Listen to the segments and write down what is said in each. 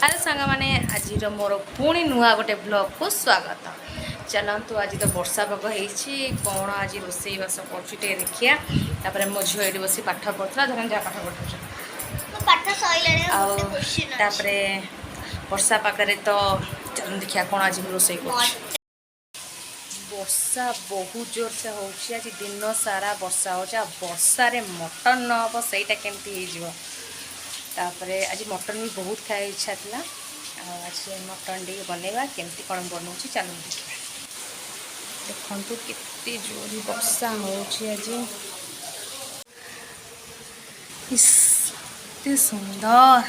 Hello सांग मैंने आज मोर पुणी नुआ गोटे ब्लॉग को स्वागत। चलतु आज तो वर्षा पाग होती कौन आज रोसई बास कर देखिया। तापर मो झील ये बस पाठ पढ़ा धर जहाँ पाठ पढ़े वर्षा पाखे तो चल देखिया कौन आज रोसई कर। वर्षा बहुत जोर से होची आज दिन सारा वर्षा हो वर्षा मटन न हम सहीटा केमती हो। तापरे आज मटन भी बहुत खाया इच्छा था। आज मटन टी बनवा केमती कौन बनाऊँ चलो देखा। देखु केते जोर वर्षा होची आज इते सुंदर।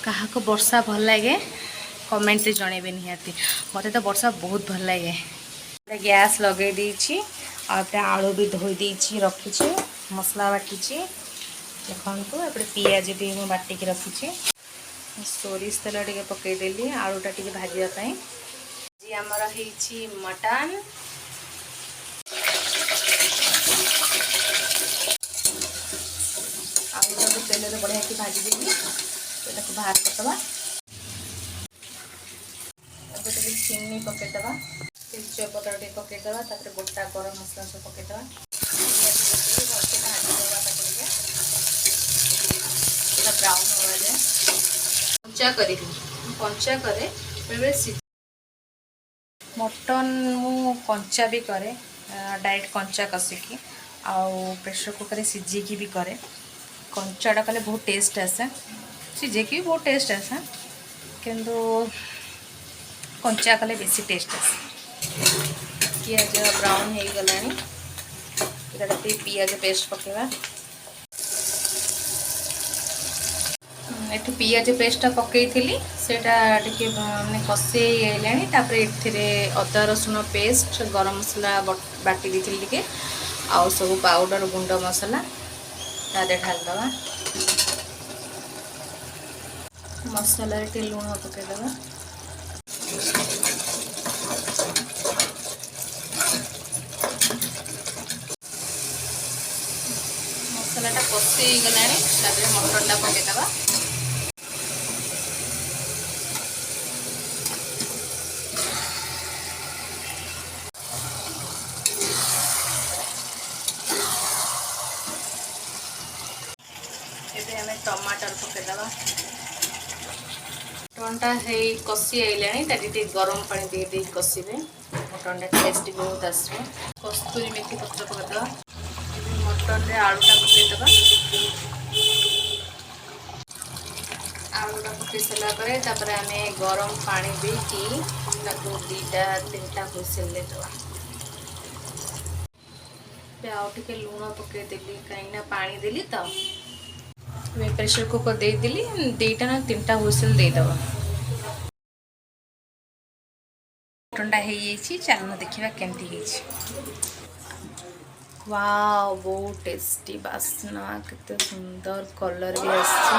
क्या वर्षा भल लगे कमेंट रे जनइबे निहाती। मत तो वर्षा बहुत भल लगे। गैस लगे देछि आलू भी धोई देछि रखी मसला बाटी। देखु एपटे पियाज भी मुझे बाटिक रखी सोरिष तेल टे पकईदेली आलूटा टे भाजापी। जी आमर होती मटन आलूटा को तेल बढ़िया की भाजीदेवी बाहर करदे। चीनी पकईदे तेजपत्र टे पकईदे गोटा गरम मसला सब पकईदे ब्राउन हवा जाए कंचा करे मटन मु कंचा भी करे डायरेक्ट कंचा कसिकी आउ प्रेशर कुकर सिझेकी भी करे। कंचाटा कले बहुत टेस्ट आसे सिझेकी भी बहुत टेस्ट आसे किंतु कंचा कले बेसी टेस्ट आसे। पियाज ब्राउन हो गला पियाज पेस्ट पकेवा। एठू पियाज पेस्टा पकईली सेटा टिके माने कषे आइलानी। तापर एथिरे अदा रसुण पेस्ट गरम मसला बाटी देथिली टिके आउ सब पाउडर गुंड मसला तादे ढालदवा। मसला टे लुण पकईदवा मसलाटा कषे गलानी। तापर मटनटा पकईदवा टमाटर पकईदवा। मटनटा कषि आइलानी गरम पानी दे कषिबे मटनटा टेस्ट बहुत आसो। कस्तूरी मेथी पत्र पकईदवा। मटन रे आलूटा पकईदवा। आलूटा पकई सारापर तापर आमे गरम पानी देकी दुईटा तीनटा हुइसेल देदवा। आउ टिके लुण पकईदेली कहीं पानी देली तो प्रेशर कुकर देदेली दुईटा ना तीनटा हुइसेल देदवा। मटनटा हो चलो देखा केमती। वाव बहुत टेस्टी बास्ना केते सुंदर कलर भी आसी।